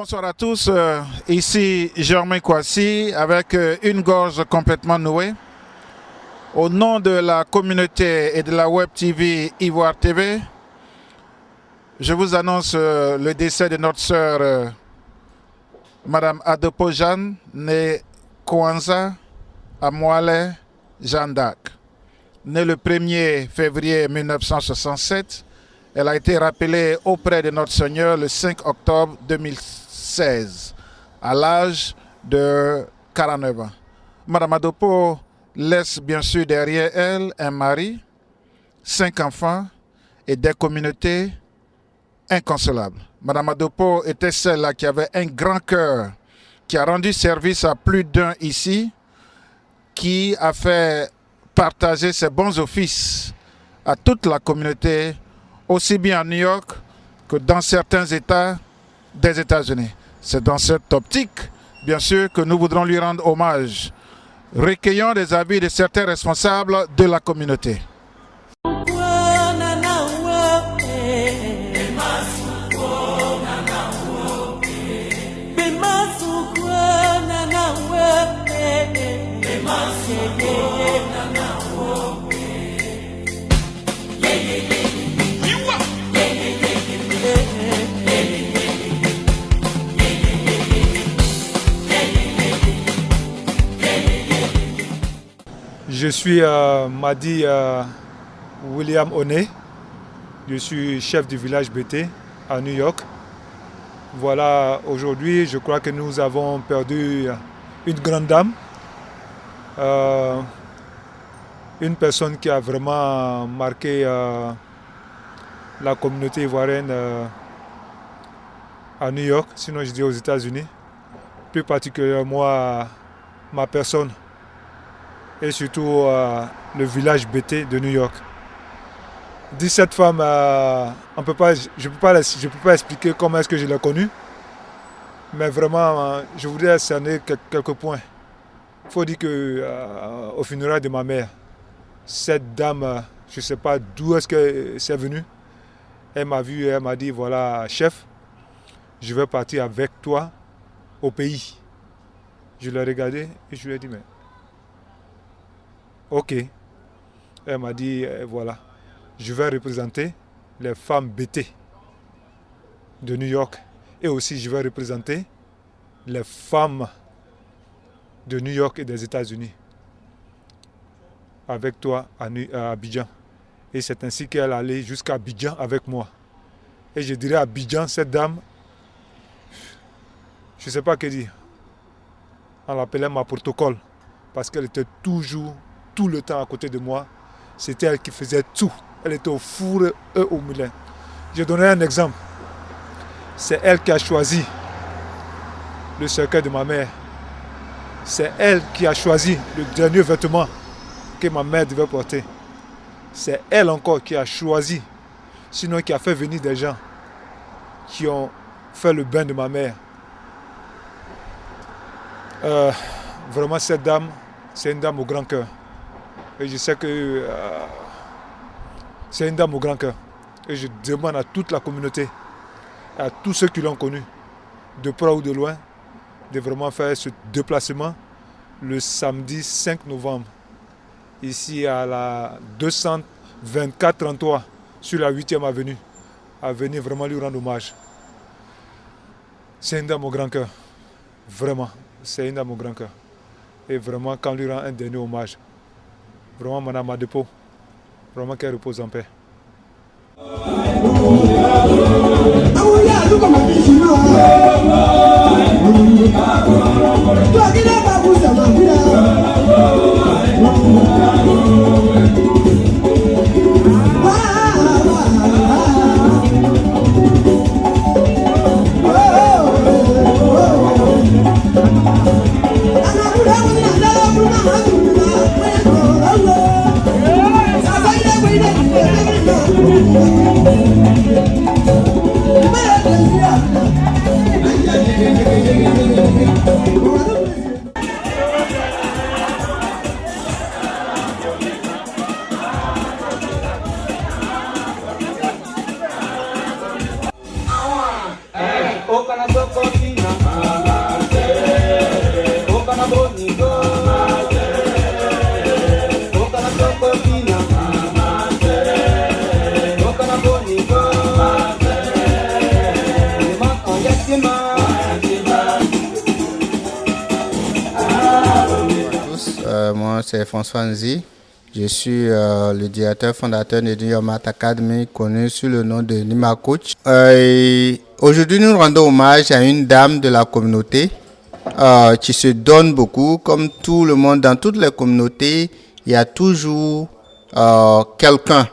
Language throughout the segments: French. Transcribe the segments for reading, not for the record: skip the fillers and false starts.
bonsoir à tous. Ici Germain Kouassi avec une gorge complètement nouée. Au nom de la communauté et de la Web TV Ivoire TV, je vous annonce le décès de notre sœur Madame Adepo Jeanne, née Kwanza Amwale Jeanne d'Arc. Née le 1er février 1967, elle a été rappelée auprès de notre Seigneur le 5 octobre 2016, à l'âge de 49 ans. Madame Adepo laisse bien sûr derrière elle un mari, 5 enfants et des communautés inconsolables. Madame Adepo était celle-là qui avait un grand cœur, qui a rendu service à plus d'un ici, qui a fait partager ses bons offices à toute la communauté, aussi bien à New York que dans certains États des États-Unis. C'est dans cette optique, bien sûr, que nous voudrons lui rendre hommage. Recueillons les avis de certains responsables de la communauté. Je suis Madi William Oné, je suis chef du village BT à New York. Voilà, aujourd'hui je crois que nous avons perdu une grande dame, une personne qui a vraiment marqué la communauté ivoirienne à New York, sinon je dis aux États-Unis, plus particulièrement ma personne. Et surtout le village BT de New York. 17 femmes, je peux pas expliquer comment est-ce que je l'ai connue, mais vraiment, je voudrais cerner quelques points. Il faut dire qu'au funérail de ma mère, cette dame, je ne sais pas d'où est-ce que c'est venu, elle m'a vu et elle m'a dit, voilà, chef, je vais partir avec toi au pays. Je l'ai regardé et je lui ai dit, mais ok. Elle m'a dit, voilà, je vais représenter les femmes BT de New York et aussi je vais représenter les femmes de New York et des États-Unis avec toi à Abidjan. Et c'est ainsi qu'elle allait jusqu'à Abidjan avec moi. Et je dirais à Abidjan, cette dame, je ne sais pas que dire. On l'appelait ma protocole parce qu'elle était toujours tout le temps à côté de moi. C'était elle qui faisait tout. Elle était au four et au moulin. Je donnerai un exemple. C'est elle qui a choisi le cercueil de ma mère. C'est elle qui a choisi le dernier vêtement que ma mère devait porter. C'est elle encore qui a choisi, sinon qui a fait venir des gens qui ont fait le bain de ma mère. Vraiment, cette dame, c'est une dame au grand cœur. Et je sais que c'est une dame au grand cœur. Et je demande à toute la communauté, à tous ceux qui l'ont connue, de près ou de loin, de vraiment faire ce déplacement le samedi 5 novembre, ici à la 224-33 sur la 8e avenue, à venir vraiment lui rendre hommage. C'est une dame au grand cœur. Vraiment, c'est une dame au grand cœur. Et vraiment, quand on lui rend un dernier hommage, vraiment, Madame Adepo, vraiment qu'elle repose en paix. Moi, c'est François Nzi. Je suis le directeur fondateur de New York Math Academy, connu sous le nom de Nima Coach. Aujourd'hui, nous rendons hommage à une dame de la communauté qui se donne beaucoup. Comme tout le monde, dans toutes les communautés, il y a toujours quelqu'un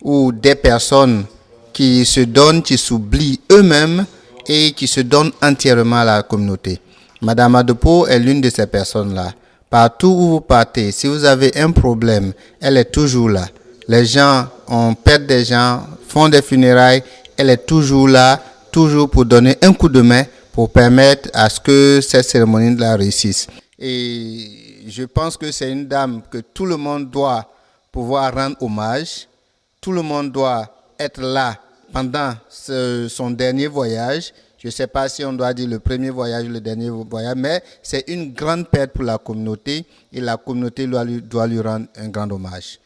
ou des personnes qui se donnent, qui s'oublient eux-mêmes et qui se donnent entièrement à la communauté. Madame Adopo est l'une de ces personnes-là. Partout où vous partez, si vous avez un problème, elle est toujours là. Les gens, on perd des gens, font des funérailles, elle est toujours là, toujours pour donner un coup de main pour permettre à ce que cette cérémonie-là réussisse. Et je pense que c'est une dame que tout le monde doit pouvoir rendre hommage. Tout le monde doit être là pendant son dernier voyage. Je ne sais pas si on doit dire le premier voyage ou le dernier voyage, mais c'est une grande perte pour la communauté et la communauté doit lui rendre un grand hommage.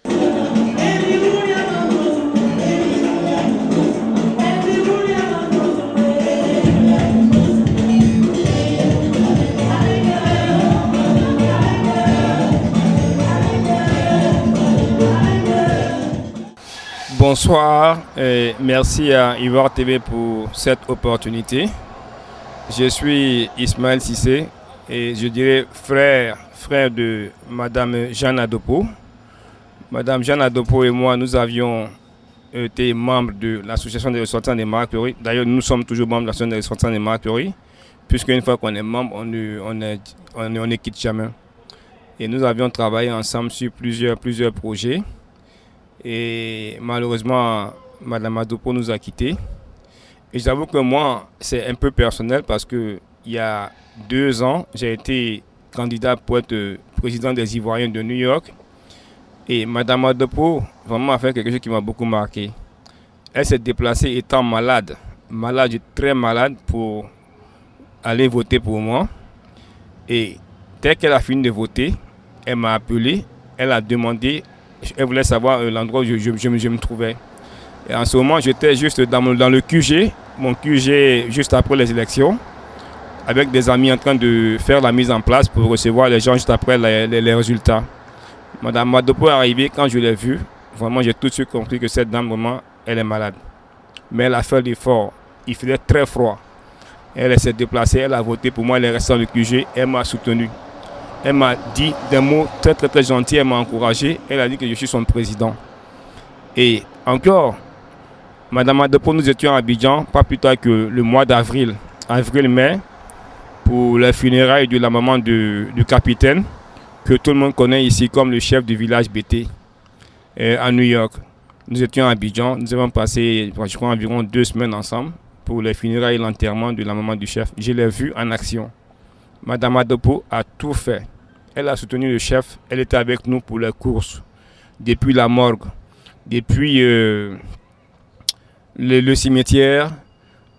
Bonsoir et merci à Ivoire TV pour cette opportunité. Je suis Ismaël Cissé et je dirais frère de Madame Jeanne Adopo. Madame Jeanne Adopo et moi, nous avions été membres de l'association des ressortissants des Marqueries. D'ailleurs, nous sommes toujours membres de l'association des ressortissants des Marqueries, puisque une fois qu'on est membre, on ne quitte jamais. Et nous avions travaillé ensemble sur plusieurs projets. Et malheureusement, Madame Adopo nous a quittés. Et j'avoue que moi, c'est un peu personnel parce que il y a 2 ans, j'ai été candidat pour être président des Ivoiriens de New York. Et Madame Adopo vraiment a fait quelque chose qui m'a beaucoup marqué. Elle s'est déplacée étant malade, très malade, pour aller voter pour moi. Et dès qu'elle a fini de voter, elle m'a appelé, elle a demandé. Elle voulait savoir l'endroit où je me trouvais. Et en ce moment, j'étais juste dans le QG, mon QG juste après les élections, avec des amis en train de faire la mise en place pour recevoir les gens juste après les résultats. Madame Adopo est arrivée, quand je l'ai vue, vraiment j'ai tout de suite compris que cette dame, vraiment, elle est malade. Mais elle a fait l'effort. Il faisait très froid. Elle s'est déplacée, elle a voté pour moi, elle est restée dans le QG, elle m'a soutenu. Elle m'a dit des mots très très très gentils, elle m'a encouragé, elle a dit que je suis son président. Et encore, Madame Adopo, nous étions à Abidjan, pas plus tard que le mois d'avril, avril-mai, pour les funérailles de la maman du capitaine, que tout le monde connaît ici comme le chef du village BT, à New York. Nous étions à Abidjan, nous avons passé, je crois, environ 2 semaines ensemble pour les funérailles et l'enterrement de la maman du chef. Je l'ai vue en action. Madame Adopo a tout fait. Elle a soutenu le chef. Elle était avec nous pour les courses. Depuis la morgue, depuis le cimetière,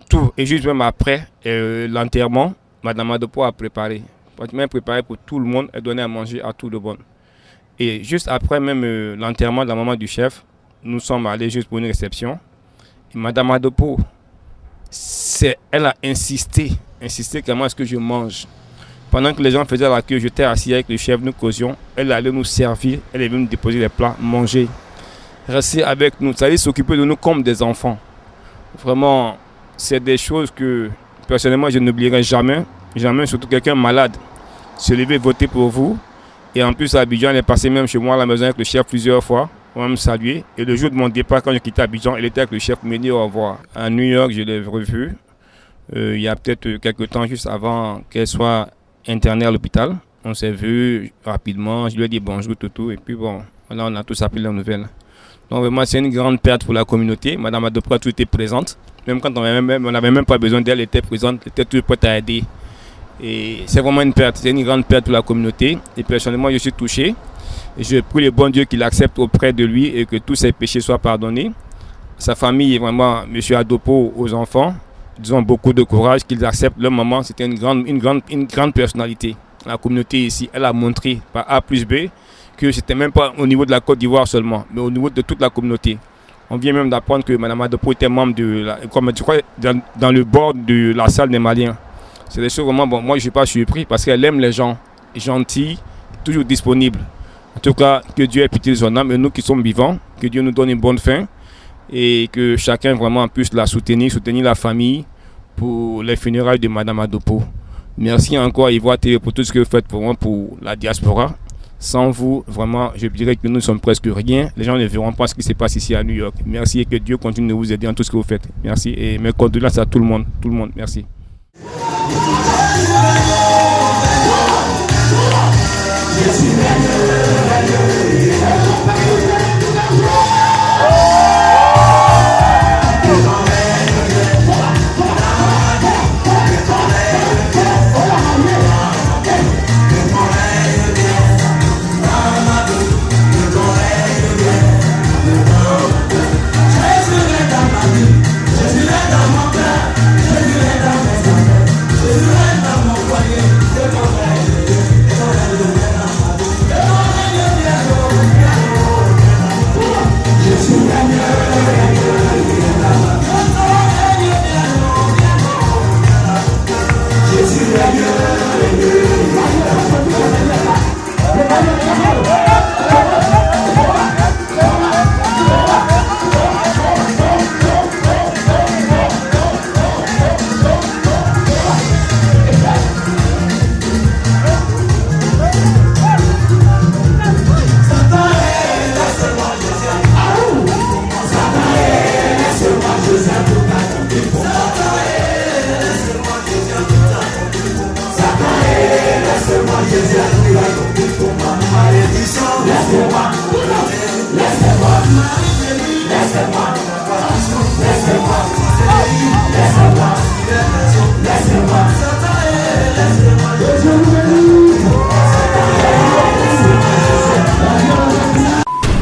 tout. Et juste même après l'enterrement, Madame Adopo a préparé. Pratiquement préparé pour tout le monde. Elle donnait à manger à tout le monde. Et juste après même l'enterrement de la maman du chef, nous sommes allés juste pour une réception. Et Madame Adopo, elle a insisté comment est-ce que je mange. Pendant que les gens faisaient la queue, j'étais assis avec le chef, nous causions. Elle allait nous servir, elle est venue nous déposer les plats, manger, rester avec nous, ça allait s'occuper de nous comme des enfants. Vraiment, c'est des choses que personnellement je n'oublierai jamais, surtout quelqu'un malade. Se lever, voter pour vous. Et en plus, à Abidjan, elle est passée même chez moi à la maison avec le chef plusieurs fois. On va me saluer. Et le jour de mon départ, quand j'ai quitté Abidjan, elle était avec le chef pour me dire au revoir. À New York, je l'ai revue. Il y a peut-être quelques temps, juste avant qu'elle soit internée à l'hôpital. On s'est vu rapidement, je lui ai dit bonjour, tout. Et puis bon, là on a tous appris la nouvelle. Donc vraiment, c'est une grande perte pour la communauté. Madame Adopo a toujours été présente. Même quand on n'avait même pas besoin d'elle, elle était présente, elle était toujours prête à aider. Et c'est vraiment une perte, c'est une grande perte pour la communauté. Et personnellement, je suis touché. Et je prie le bon Dieu qu'il accepte auprès de lui et que tous ses péchés soient pardonnés. Sa famille, vraiment, M. Adopo, aux enfants, disons beaucoup de courage, qu'ils acceptent leur maman. C'était une grande personnalité. La communauté ici, elle a montré par A plus B que c'était même pas au niveau de la Côte d'Ivoire seulement, mais au niveau de toute la communauté. On vient même d'apprendre que Mme Adopo était membre dans le bord de la salle des Maliens. C'est des choses vraiment, bon, moi je ne suis pas surpris parce qu'elle aime les gens gentils, toujours disponible. En tout cas, que Dieu ait pitié de son âme et nous qui sommes vivants, que Dieu nous donne une bonne fin et que chacun vraiment puisse la soutenir la famille pour les funérailles de Madame Adopo. Merci encore à Ivoire TV pour tout ce que vous faites pour moi, pour la diaspora. Sans vous, vraiment, je dirais que nous ne sommes presque rien. Les gens ne verront pas ce qui se passe ici à New York. Merci et que Dieu continue de vous aider en tout ce que vous faites. Merci et mes condoléances à tout le monde. Merci.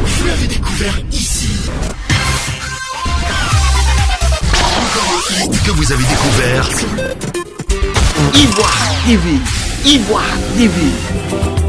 Vous l'avez découvert ici. Encore un hit que vous avez découvert. Ivoire TV. Ivoire TV.